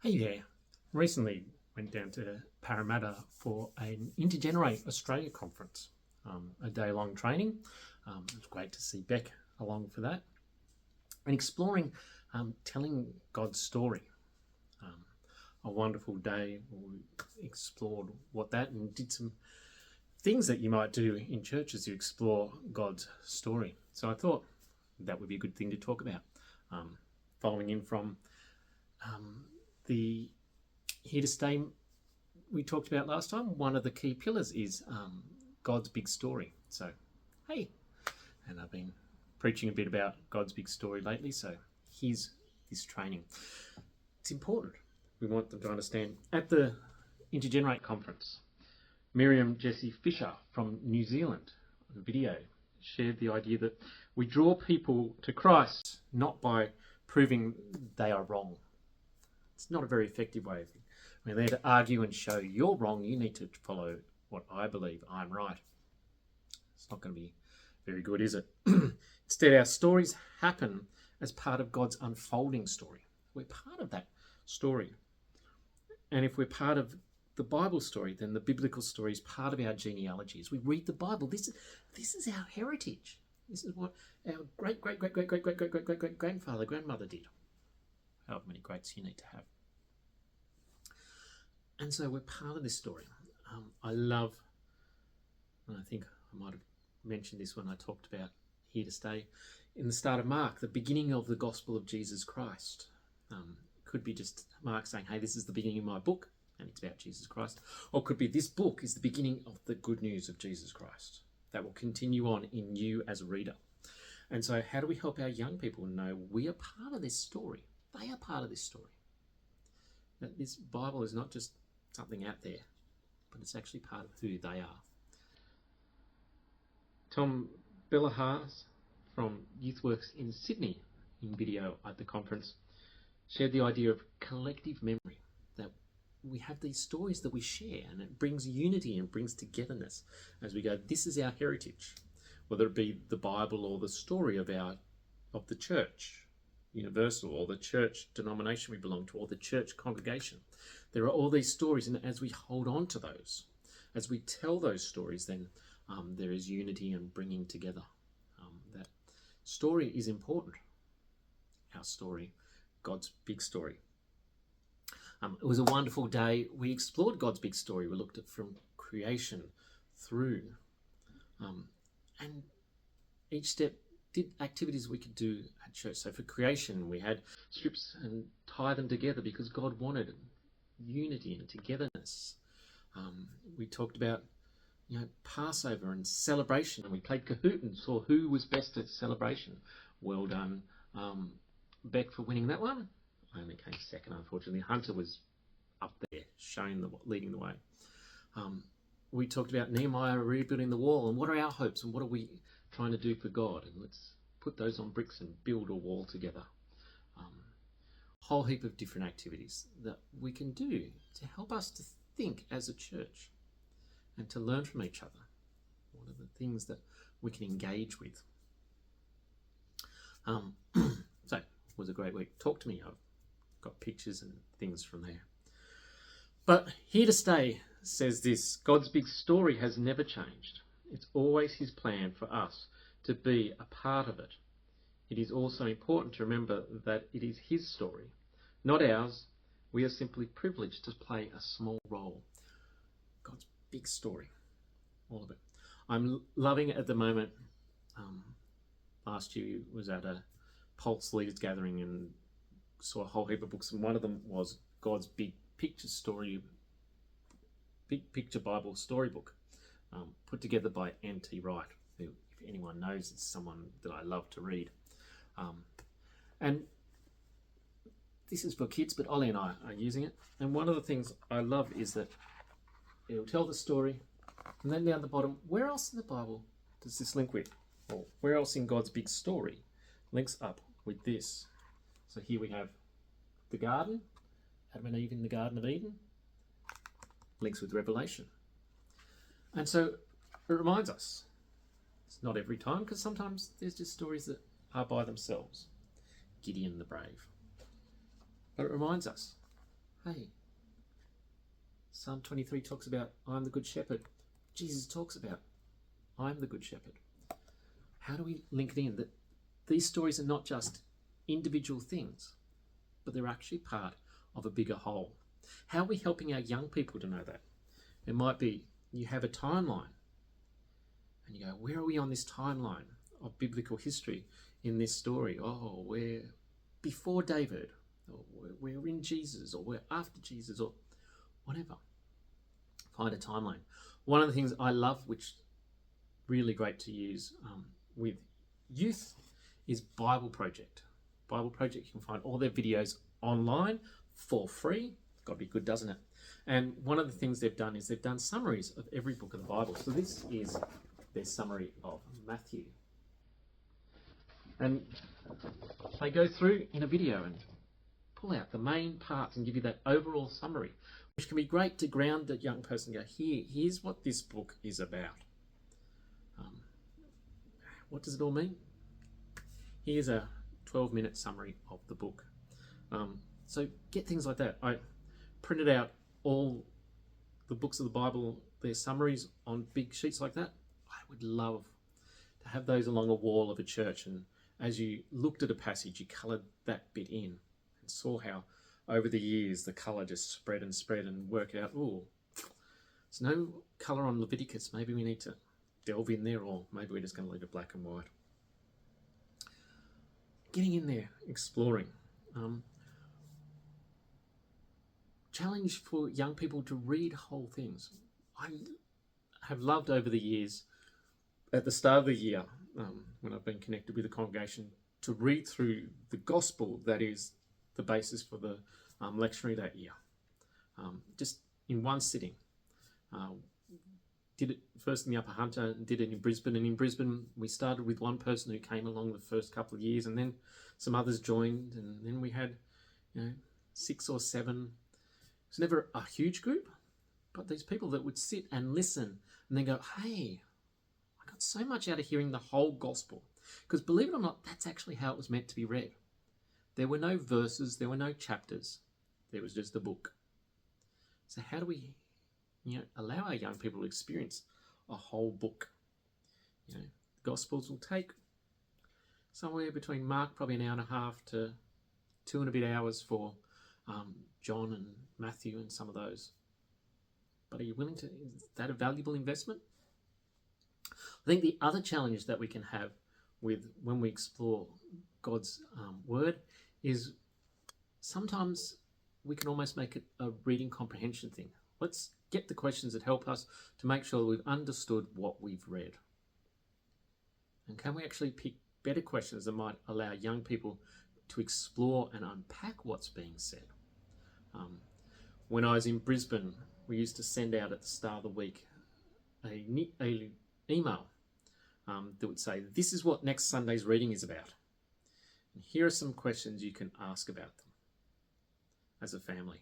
Hey there. Recently went down to Parramatta for an Intergenerate Australia conference, a day-long training. It was great to see Beck along for that and exploring telling God's story. A wonderful day. We explored what that and did some things that you might do in church as you explore God's story. So I thought that would be a good thing to talk about. Following in from the Here to Stay we talked about last time, one of the key pillars is God's big story. So, hey, and I've been preaching a bit about God's big story lately, so here's this training. It's important. We want them to understand. At the Intergenerate conference, Miriam Jessie Fisher from New Zealand, on a video, shared the idea that we draw people to Christ not by proving they are wrong. It's not a very effective way of it. We're there to argue and show you're wrong. You need to follow what I believe. I'm right. It's not going to be very good, is it? Instead, our stories happen as part of God's unfolding story. We're part of that story. And if we're part of the Bible story, then the biblical story is part of our genealogy. As we read the Bible, this is our heritage. This is what our great-great-great-great-great-great-great-great-grandfather, grandmother did. However many greats you need to have. And so we're part of this story. I love, and I think I might have mentioned this when I talked about Here to Stay, in the start of Mark, the beginning of the gospel of Jesus Christ. Could be just Mark saying, hey, this is the beginning of my book, and it's about Jesus Christ. Or could be this book is the beginning of the good news of Jesus Christ that will continue on in you as a reader. And so how do we help our young people know we are part of this story? They are part of this story. That this Bible is not just something out there, but it's actually part of who they are. Tom Bellahars from YouthWorks in Sydney, in video at the conference, shared the idea of collective memory, that we have these stories that we share and it brings unity and brings togetherness as we go, this is our heritage, whether it be the Bible or the story of the church, universal, or the church denomination we belong to, or the church congregation. There are all these stories, and as we hold on to those, as we tell those stories, then there is unity and bringing together. That story is important. Our story, God's big story. It was a wonderful day. We explored God's big story. We looked at from creation through, and each step did activities we could do at church. So for creation, we had strips and tie them together because God wanted unity and togetherness. We talked about Passover and celebration, and we played Kahoot and saw who was best at celebration. Well done, Beck, for winning that one. I only came second, unfortunately. Hunter was up there, leading the way. We talked about Nehemiah rebuilding the wall, and what are our hopes, and what are we trying to do for God, and let's put those on bricks and build a wall together. Whole heap of different activities that we can do to help us to think as a church and to learn from each other. What are the things that we can engage with? So it was a great week. Talk to me. I've got pictures and things from there. But Here to Stay says this: God's big story has never changed. It's always his plan for us to be a part of it. It is also important to remember that it is his story, not ours. We are simply privileged to play a small role. God's big story, all of it. I'm loving it at the moment. Last year was at a Pulse Leaders gathering and saw a whole heap of books, and one of them was God's big picture story, big picture Bible storybook, put together by N.T. Wright, who, if anyone knows, is someone that I love to read. And this is for kids, but Ollie and I are using it. And one of the things I love is that it'll tell the story, and then down the bottom, where else in the Bible does this link with? Or where else in God's big story links up with this? So here we have the garden, Adam and Eve in the Garden of Eden, links with Revelation. And so it reminds us, it's not every time, because sometimes there's just stories that are by themselves. Gideon the brave. But it reminds us, hey, Psalm 23 talks about I'm the good shepherd. Jesus talks about I'm the good shepherd. How do we link it in that these stories are not just individual things, but they're actually part of a bigger whole? How are we helping our young people to know that? It might be you have a timeline and you go, where are we on this timeline of biblical history in this story? Oh, we're before David, or we're in Jesus, or we're after Jesus, or whatever. Find a timeline. One of the things I love, which really great to use with youth, is Bible Project. Bible Project, you can find all their videos online for free. Got to be good, doesn't it? And one of the things they've done is they've done summaries of every book of the Bible. So this is their summary of Matthew. And they go through in a video and pull out the main parts and give you that overall summary, which can be great to ground the young person and go, here's what this book is about. What does it all mean? Here's a 12-minute summary of the book. So get things like that. I printed out all the books of the Bible, their summaries on big sheets like that. I would love to have those along a wall of a church, and as you looked at a passage, you coloured that bit in and saw how over the years the colour just spread and worked out, oh, there's no colour on Leviticus, maybe we need to delve in there, or maybe we're just going to leave it black and white. Getting in there, exploring. Challenge for young people to read whole things. I have loved over the years, at the start of the year, when I've been connected with the congregation, to read through the gospel that is the basis for the lectionary that year. Just in one sitting. Did it first in the Upper Hunter, and did it in Brisbane. And in Brisbane, we started with one person who came along the first couple of years, and then some others joined, and then we had, 6 or 7. It's never a huge group, but these people that would sit and listen and then go, hey, I got so much out of hearing the whole gospel. Because believe it or not, that's actually how it was meant to be read. There were no verses, there were no chapters. There was just a book. So how do we allow our young people to experience a whole book? The Gospels will take somewhere between Mark, probably an hour and a half, to 2 and a bit hours for John and Matthew and some of those. But are you willing to, is that a valuable investment? I think the other challenge that we can have with when we explore God's word is sometimes we can almost make it a reading comprehension thing. Let's get the questions that help us to make sure we've understood what we've read. And can we actually pick better questions that might allow young people to explore and unpack what's being said? When I was in Brisbane, we used to send out at the start of the week an email that would say, this is what next Sunday's reading is about. And here are some questions you can ask about them as a family.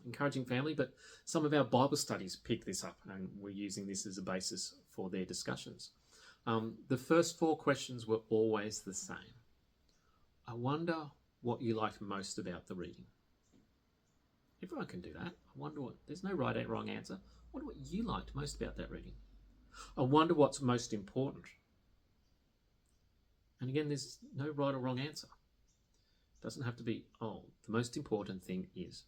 Encouraging family, but some of our Bible studies pick this up, and we're using this as a basis for their discussions. The first 4 questions were always the same. I wonder what you liked most about the reading. Everyone can do that. I wonder there's no right or wrong answer. I wonder what you liked most about that reading. I wonder what's most important. And again, there's no right or wrong answer. It doesn't have to be, the most important thing is.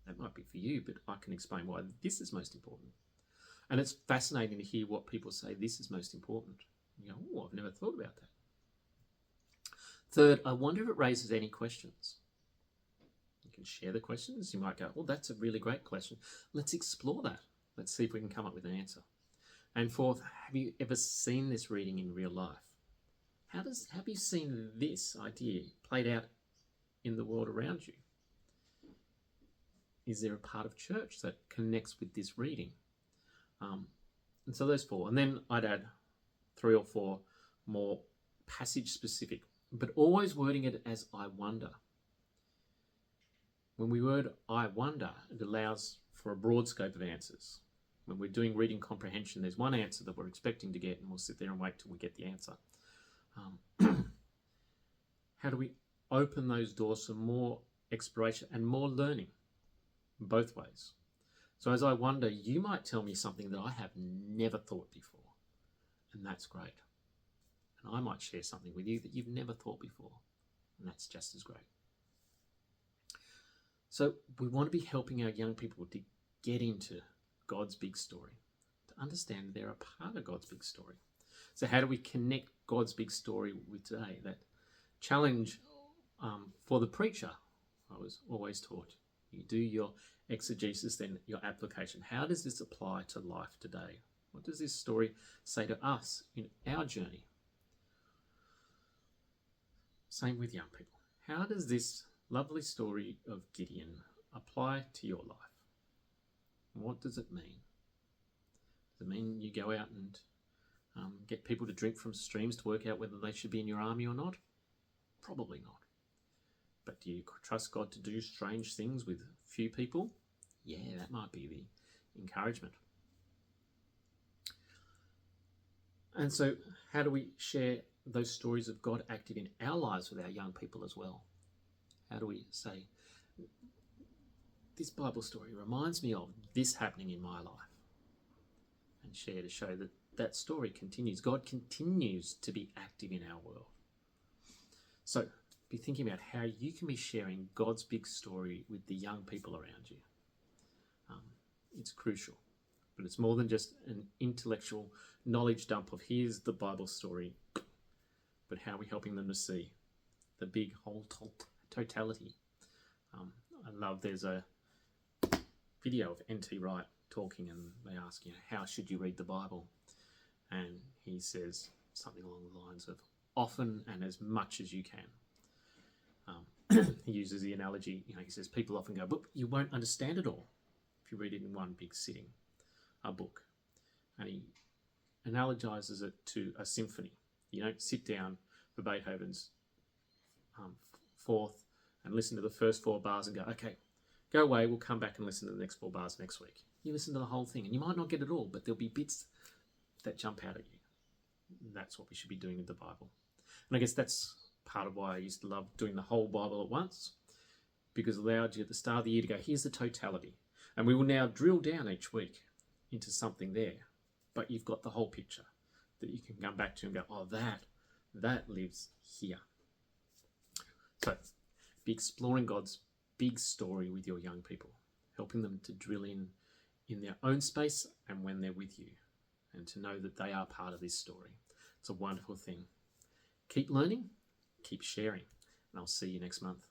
That might be for you, but I can explain why this is most important. And it's fascinating to hear what people say this is most important. You go, I've never thought about that. Third, I wonder if it raises any questions. You can share the questions. You might go, that's a really great question. Let's explore that. Let's see if we can come up with an answer. And fourth, have you ever seen this reading in real life? Have you seen this idea played out in the world around you? Is there a part of church that connects with this reading? And so those 4. And then I'd add 3 or 4 more passage specific, but always wording it as I wonder. When we word I wonder, it allows for a broad scope of answers. When we're doing reading comprehension, there's one answer that we're expecting to get, and we'll sit there and wait till we get the answer. How do we open those doors for more exploration and more learning? both ways. So as I wonder, you might tell me something that I have never thought before, and that's great. And I might share something with you that you've never thought before, and that's just as great. So we want to be helping our young people to get into God's big story, to understand that they're a part of God's big story. So how do we connect God's big story with today? That challenge for the preacher, I was always taught. You do your exegesis, then your application. How does this apply to life today? What does this story say to us in our journey? Same with young people. How does this lovely story of Gideon apply to your life? What does it mean? Does it mean you go out and get people to drink from streams to work out whether they should be in your army or not? Probably not. But do you trust God to do strange things with few people? Yeah, that might be the encouragement. And so how do we share those stories of God active in our lives with our young people as well? How do we say, this Bible story reminds me of this happening in my life? And share to show that that story continues. God continues to be active in our world. So be thinking about how you can be sharing God's big story with the young people around you. It's crucial, but it's more than just an intellectual knowledge dump of here's the Bible story, but how are we helping them to see the big whole totality? I love there's a video of N.T. Wright talking, and they ask, how should you read the Bible? And he says something along the lines of often and as much as you can. He uses the analogy, he says people often go, but you won't understand it all if you read it in one big sitting, a book. And he analogizes it to a symphony. You don't sit down for Beethoven's fourth and listen to the first 4 bars and go, okay, go away, we'll come back and listen to the next 4 bars next week. You listen to the whole thing, and you might not get it all, but there'll be bits that jump out at you. And that's what we should be doing with the Bible. And I guess that's part of why I used to love doing the whole Bible at once, because it allowed you at the start of the year to go, here's the totality. And we will now drill down each week into something there, but you've got the whole picture that you can come back to and go, oh, that lives here. So be exploring God's big story with your young people, helping them to drill in their own space and when they're with you, and to know that they are part of this story. It's a wonderful thing. Keep learning, keep sharing, and I'll see you next month.